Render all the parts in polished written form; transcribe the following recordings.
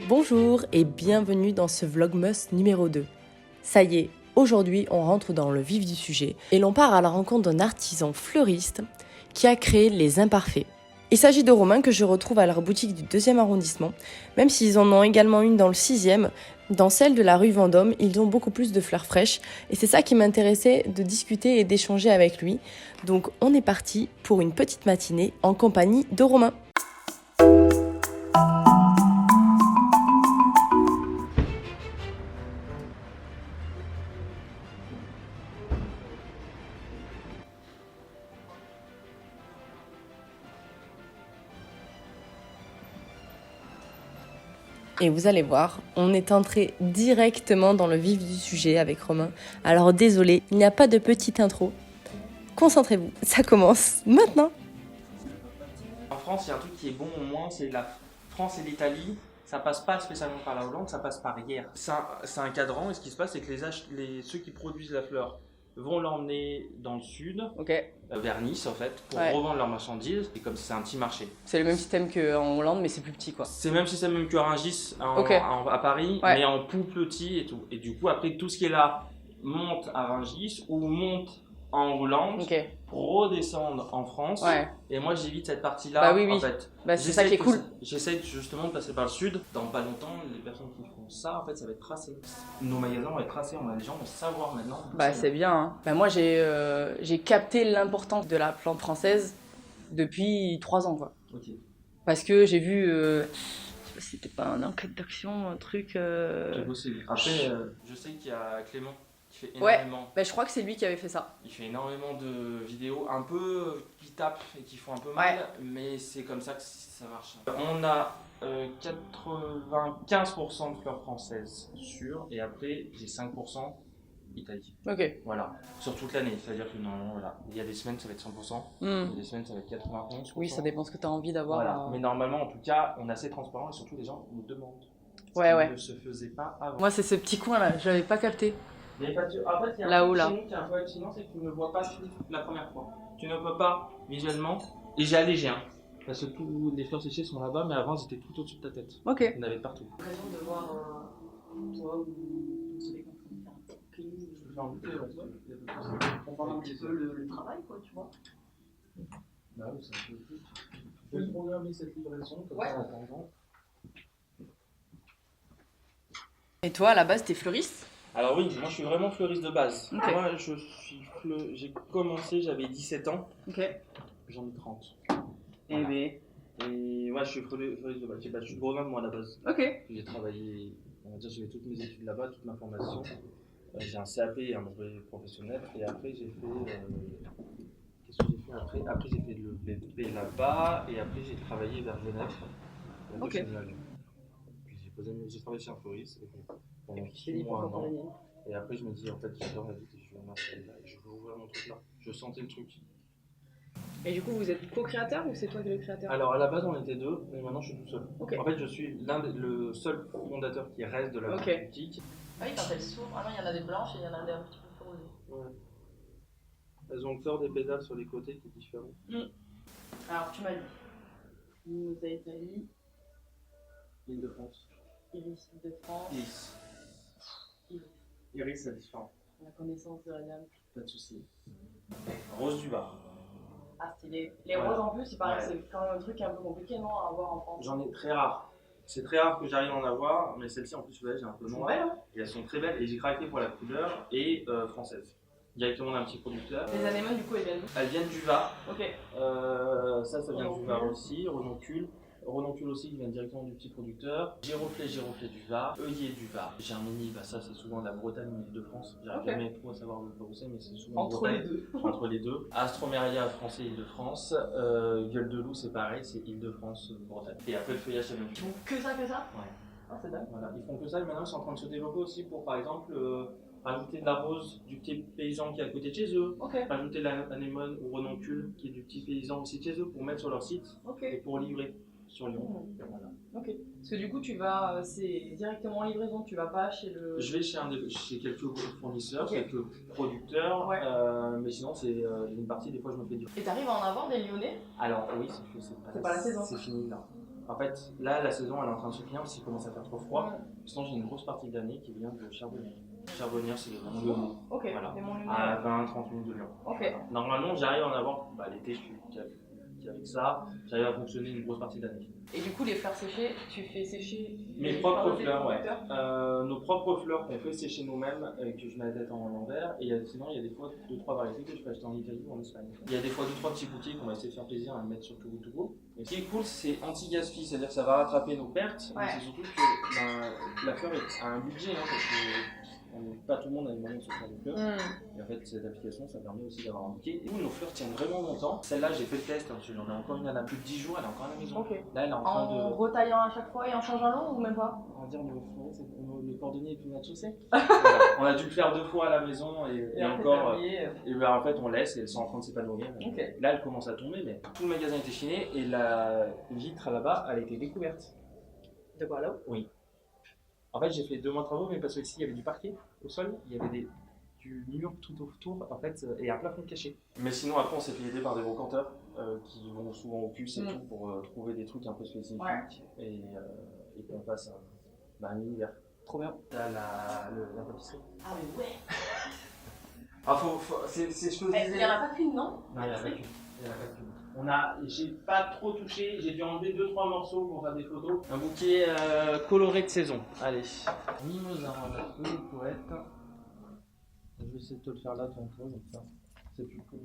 Bonjour et bienvenue dans ce Vlogmas numéro 2. Ça y est, aujourd'hui on rentre dans le vif du sujet et l'on part à la rencontre d'un artisan fleuriste qui a créé les Imparfaits. Il s'agit de Romain que je retrouve à leur boutique du 2e arrondissement, même s'ils en ont également une dans le 6e, dans celle de la rue Vendôme, ils ont beaucoup plus de fleurs fraîches et c'est ça qui m'intéressait de discuter et d'échanger avec lui. Donc on est parti pour une petite matinée en compagnie de Romain. Et vous allez voir, on est entré directement dans le vif du sujet avec Romain. Alors désolé, il n'y a pas de petite intro. Concentrez-vous, ça commence maintenant. En France, il y a un truc qui est bon au moins, c'est la France et l'Italie. Ça passe pas spécialement par la Hollande, ça passe par hier. C'est un cadran et ce qui se passe, c'est que ceux qui produisent la fleur vont l'emmener dans le sud, Ok, vers Nice en fait, pour Ouais. revendre leurs marchandises. Et comme c'est un petit marché. c'est le même système qu'en Hollande, mais c'est plus petit quoi. C'est même système même que Rungis Ok. à Paris, Ouais. mais en plus petit et tout. Et du coup, après, tout ce qui est là monte à Rungis ou monte en Hollande Ok, pour redescendre en France. ouais. Et moi, j'évite cette partie-là. Bah oui, oui. En fait. Bah c'est ça qui est cool. J'essaie justement de passer par le sud. Dans pas longtemps, les personnes qui font ça, en fait, ça va être tracé. Nos magasins vont être tracés. Les gens vont savoir maintenant. Bah c'est bien. Hein. Bah moi j'ai capté l'importance de la plante française depuis 3 ans quoi. Ok. Parce que j'ai vu, je sais pas si c'était pas un enquête d'action, un truc... J'ai bossé. Après, je sais qu'il y a Clément qui fait Ouais. énormément. Bah je crois que c'est lui qui avait fait ça. Il fait énormément de vidéos un peu qui tapent et qui font un peu mal, mais c'est comme ça que ça marche. On a 95% de fleurs françaises sûres et après j'ai 5% Italie. Ok. Voilà, sur toute l'année, c'est-à-dire que non, voilà. Il y a des semaines ça va être 100%, il y a des semaines ça va être 91%. Oui, ça dépend ce que tu as envie d'avoir. Voilà. Mais normalement, en tout cas, on est assez transparent et surtout les gens nous demandent. Ouais, Ce qui ne se faisait pas avant. Moi, c'est ce petit coin là, je l'avais pas capté. En fait, il y a un Là-haut, truc là. chez nous qui est un peu hallucinant, c'est que tu ne vois pas la première fois. Tu ne peux pas visuellement. Et j'ai allégé, hein. Parce que tous les fleurs séchées sont là-bas, mais avant, ils étaient tout au-dessus de ta tête. Ok. Il y en avait partout. L'occasion de voir toi ou ton collègue en train de faire un petit clean. Je peux faire un goûter, ouais. Pour voir un petit peu le travail, quoi, tu vois. Bah oui, c'est un peu plus. Je vais programmer cette livraison, comme ça, en attendant. Et toi, à la base, t'es fleuriste? Alors oui, moi je suis vraiment fleuriste de base. Ok. Moi j'ai commencé, j'avais 17 ans, Ok. j'en ai 30. Eh Voilà. ben. Et ouais, je suis fleuriste de base. Je suis de Grenoble moi à la base. Ok. J'ai travaillé, on va dire, j'ai fait toutes mes études là-bas, toute ma formation. J'ai un CAP et un brevet professionnel. Et après j'ai fait, qu'est-ce que j'ai fait après? Après j'ai fait le BP là-bas et après j'ai travaillé vers Genève. Ok. Puis j'ai travaillé chez un fleuriste pendant 6 mois, un an. Et après, je me dis, en fait, j'adore la vie, je vais m'installer là, et je veux ouvrir mon truc là. Je sentais le truc. Et du coup, vous êtes co-créateur ou c'est toi qui es le créateur? Alors, à la base, on était deux, mais maintenant, je suis tout seul. Ok. En fait, je suis le seul fondateur qui reste de la boutique. Ah oui, quand elles s'ouvrent, ah non, il y en a des blanches et il y en a des un petit peu rosées. Ouais. Elles ont le fleur des pédales sur les côtés qui est différent. Alors, tu m'as dit. Mimosa Italie, Île-de-France. Iris de France, Iris. Iris. Iris, c'est différent. La connaissance de la dame. Pas de soucis. Rose du Var. Ah, stylé. Les Ouais. roses en plus, il paraît que Ouais. c'est quand même un truc un peu compliqué, non, à avoir en France. J'en ai très rare. C'est très rare que j'arrive à en avoir, mais celle-ci en plus, vous voyez, j'ai un peu Elles sont noir. belles, hein? Et elles sont très belles et j'ai craqué pour la couleur et française. Directement d'un petit producteur. Les anémones, du coup, elles viennent d'où? Elles viennent du Var. Ok. Ça vient du Var aussi. Renoncule aussi qui vient directement du petit producteur. Giroflée du Var. Œillet du Var. Germini, ça c'est souvent de la Bretagne ou de France. J'arrive jamais trop à savoir où c'est, mais c'est souvent Entre Bretagne. les deux. Entre les deux. Astromeria français Île-de-France. Gueule de loup c'est pareil, c'est Île-de-France, Bretagne. Et après le feuillage c'est même Ils tout. font que ça, que ça? Ouais. Ah, c'est dingue. Voilà, ils font que ça et maintenant ils sont en train de se développer aussi pour par exemple rajouter de la rose du petit paysan qui est à côté de chez eux, Ok. rajouter l'anémone ou renoncule qui est du petit paysan aussi de chez eux pour mettre sur leur site Ok. et pour livrer sur Lyon. Voilà. Ok. Parce que du coup, tu vas, c'est directement en livraison, tu vas pas chez le. Je vais chez quelques fournisseurs, Ok. quelques producteurs, Ouais. mais sinon c'est une partie, des fois je me fais du. Et t'arrives à en avoir des Lyonnais? Alors oui, C'est pas la saison. C'est fini là. En fait, là, la saison, elle est en train de se finir parce qu'il commence à faire trop froid. Sinon, j'ai une grosse partie de l'année qui vient de Charbonnières. Charbonnières, c'est le monts de Mont. Ok, Voilà. des monts À lunaires. 20-30 minutes de Lyon. Ok. Normalement, j'arrive à en avoir. L'été, je suis qu'avec ça. J'arrive à fonctionner une grosse partie de l'année. Et du coup, les fleurs séchées, tu fais sécher Mes propres fleurs, ouais. Nos propres fleurs qu'on fait sécher nous-mêmes, que je mets la tête en l'envers. Et sinon, il y a des fois 2-3 variétés que je peux acheter en Italie ou en Espagne. Il y a des fois 2-3 petits bouquets qu'on va essayer de faire plaisir à mettre sur Togo. Et ce qui est cool, c'est anti-gaspi, c'est-à-dire que ça va rattraper nos pertes. Ouais. Mais c'est surtout que la fleur a un budget, parce que pas tout le monde a les moyens de se faire des fleurs. Et en fait, cette application, ça permet aussi d'avoir un bouquet. Et nous, nos fleurs tiennent vraiment longtemps. Celle-là, j'ai fait le test, j'en ai encore une, elle a plus de 10 jours, elle est encore à la maison. Ok. Là, elle est en train de. En retaillant à chaque fois et en changeant l'eau ou même pas? On va dire le cordonnier est plus chaussée. Voilà. On a dû le faire 2 fois à la maison et encore. Et ben, en fait, on laisse et elles sont en train de s'épanouir. Okay. Là, elle commence à tomber, mais tout le magasin était chiné et la vitre là-bas, elle a été découverte. De quoi là? Oui. En fait, j'ai fait 2 mois de travaux, mais parce qu'ici, il y avait du parquet au sol, il y avait du mur tout autour, en fait, et un plafond caché. Mais sinon, après, on s'est fait aider par des brocanteurs qui vont souvent au puce et tout pour trouver des trucs un peu spécifiques et qu'on passe un univers. Trop bien. T'as la pâtisserie. Ah mais ouais. C'est ce que je disais. Il n'y en a pas qu'une, non? Non, il n'y en a pas qu'une. J'ai pas trop touché, j'ai dû enlever 2-3 morceaux pour faire des photos. Un bouquet coloré de saison. Allez. Mimosa, les poètes. Je vais essayer de te le faire là, toi, comme ça. C'est plus cool.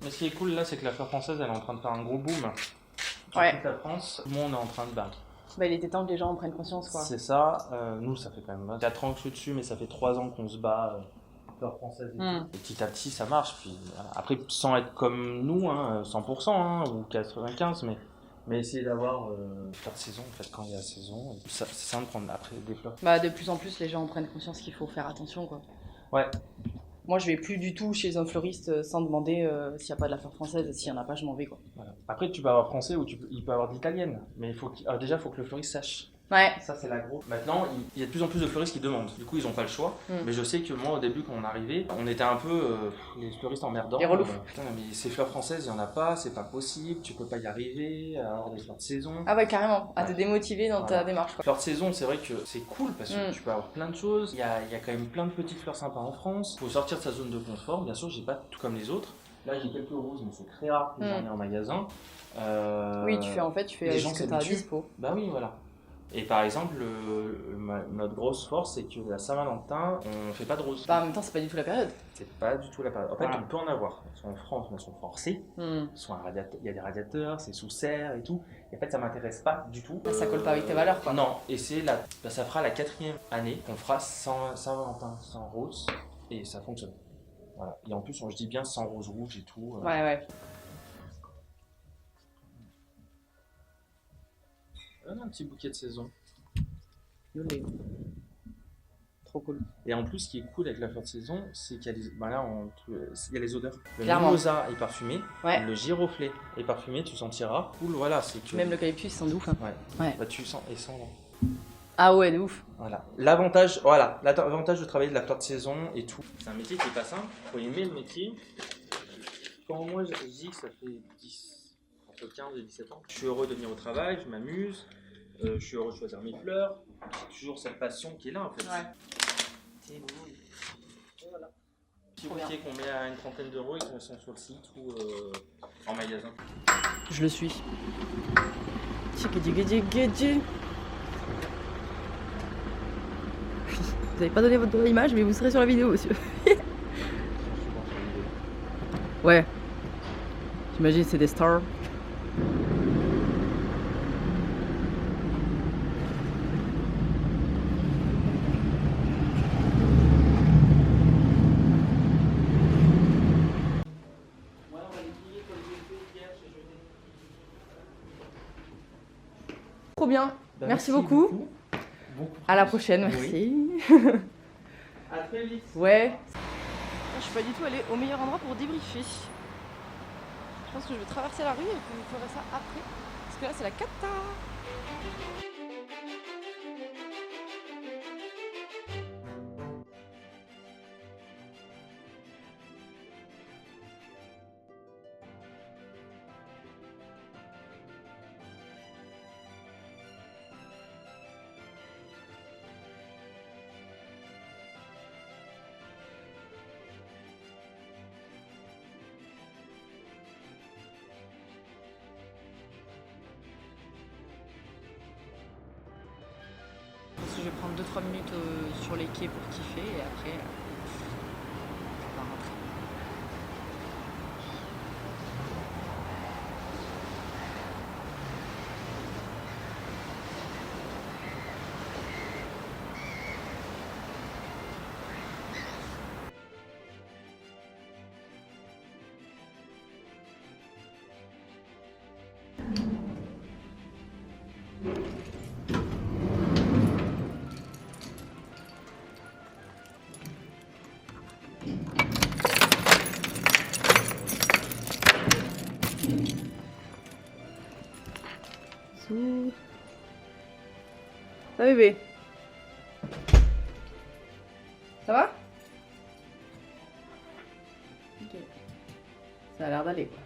Mais ce qui est cool là, c'est que la fleur française, elle est en train de faire un gros boom. Dans toute la France, tout le monde est en train de battre. Bah, il était temps que les gens en prennent conscience, quoi. C'est ça. Nous, ça fait quand même 4 ans que je suis dessus, mais ça fait 3 ans qu'on se bat. Fleur française et tout. Et petit à petit, ça marche. Puis, voilà. Après, sans être comme nous, 100% ou 95%, mais essayer d'avoir fleurs de saison, en fait, quand il y a la saison. C'est simple de prendre après des fleurs. Bah, de plus en plus, les gens en prennent conscience qu'il faut faire attention, quoi. Ouais. Moi, je vais plus du tout chez un fleuriste sans demander s'il n'y a pas de la fleur française. S'il n'y en a pas, je m'en vais, quoi. Voilà. Après, tu peux avoir français ou il peut avoir de l'italienne. Mais déjà, il faut que le fleuriste sache. Ouais. Ça, c'est la grosse. Maintenant, il y a de plus en plus de fleuristes qui demandent. Du coup, ils n'ont pas le choix. Mais je sais que moi, au début, quand on arrivait, on était un peu les fleuristes emmerdants. Les relous. Putain, mais ces fleurs françaises, il n'y en a pas, c'est pas possible, tu peux pas y arriver, avoir des fleurs de saison. Ah ouais, carrément. À te démotiver dans ta démarche, quoi. Fleurs de saison, c'est vrai que c'est cool parce que tu peux avoir plein de choses. Il y a quand même plein de petites fleurs sympas en France. Il faut sortir de sa zone de confort. Bien sûr, j'ai pas tout comme les autres. Là, j'ai quelques roses, mais c'est très rare que j'en ai en magasin. Oui, tu fais les ce gens que tu as à dispo. Bah oui, voilà. Et par exemple, notre grosse force, c'est que la Saint-Valentin, on fait pas de roses. Bah, en même temps, c'est pas du tout la période. C'est pas du tout la période. En fait, on peut en avoir. Ils sont en France, mais ils sont forcés. Il y a des radiateurs, c'est sous serre et tout. Et en fait, ça m'intéresse pas du tout. Ça colle pas avec tes valeurs, quoi. Non, et ça fera la 4e année qu'on fera Saint-Valentin sans rose. Et ça fonctionne. Voilà. Et en plus, je dis bien sans rose rouge et tout. Ouais. Un petit bouquet de saison. Yolé. Trop cool. Et en plus, ce qui est cool avec la fleur de saison, c'est qu'il y a il y a les odeurs. Le Clairement. mimosa est parfumé, Ouais. le giroflé est parfumé, tu sentiras. Cool, voilà, c'est que. Même l'eucalyptus, c'est ouf. Hein. Ouais. Bah, tu sens et sens. Ah ouais, de ouf. Voilà. L'avantage de travailler de la fleur de saison et tout. C'est un métier qui est pas simple. Faut aimer le métier. Quand moi je dis que ça fait entre 15 et 17 ans, je suis heureux de venir au travail, je m'amuse. Je suis heureux de choisir mes fleurs. C'est toujours cette passion qui est là en fait. Ouais. Voilà. Petit bouquet qu'on met à une trentaine d'euros et qui sont sur le site ou en magasin. Je le suis. Vous n'avez pas donné votre vraie image, mais vous serez sur la vidéo, monsieur. Ouais. J'imagine c'est des stars. Trop bien. Merci beaucoup. À la prochaine, merci. À très vite. Ouais. Je suis pas du tout allée au meilleur endroit pour débriefer. Je pense que je vais traverser la rue et puis vous ferez ça après. Parce que là, c'est la cata. je vais prendre 2-3 minutes sur les quais pour kiffer et après je vais rentrer. Ça va bébé? Ça va? Ok. Ça a l'air d'aller quoi.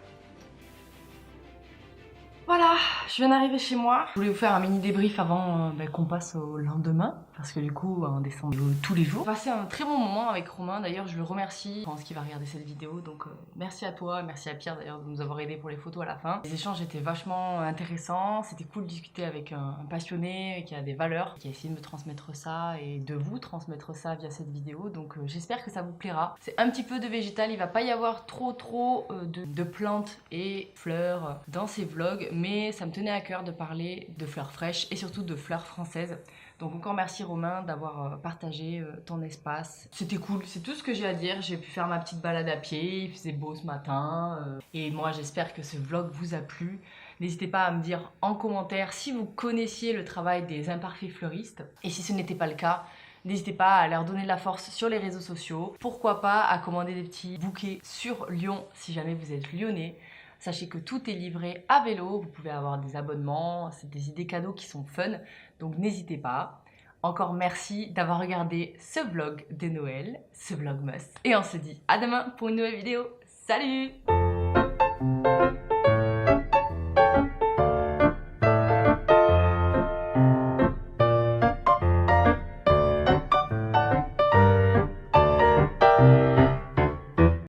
Voilà, je viens d'arriver chez moi. Je voulais vous faire un mini débrief avant qu'on passe au lendemain. Parce que du coup, on descend tous les jours. J'ai passé un très bon moment avec Romain. D'ailleurs, je le remercie. Je pense qu'il va regarder cette vidéo. Donc, merci à toi. Merci à Pierre d'ailleurs de nous avoir aidés pour les photos à la fin. Les échanges étaient vachement intéressants. C'était cool de discuter avec un passionné qui a des valeurs, qui a essayé de me transmettre ça et de vous transmettre ça via cette vidéo. Donc, j'espère que ça vous plaira. C'est un petit peu de végétal. Il va pas y avoir trop de plantes et fleurs dans ces vlogs. Mais ça me tenait à cœur de parler de fleurs fraîches et surtout de fleurs françaises. Donc encore merci Romain d'avoir partagé ton espace. C'était cool, c'est tout ce que j'ai à dire. J'ai pu faire ma petite balade à pied, il faisait beau ce matin. Et moi j'espère que ce vlog vous a plu. N'hésitez pas à me dire en commentaire si vous connaissiez le travail des imparfaits fleuristes. Et si ce n'était pas le cas, n'hésitez pas à leur donner de la force sur les réseaux sociaux. Pourquoi pas à commander des petits bouquets sur Lyon si jamais vous êtes lyonnais. Sachez que tout est livré à vélo, vous pouvez avoir des abonnements, c'est des idées cadeaux qui sont fun, donc n'hésitez pas. Encore merci d'avoir regardé ce vlog de Noël, ce vlogmas. Et on se dit à demain pour une nouvelle vidéo. Salut!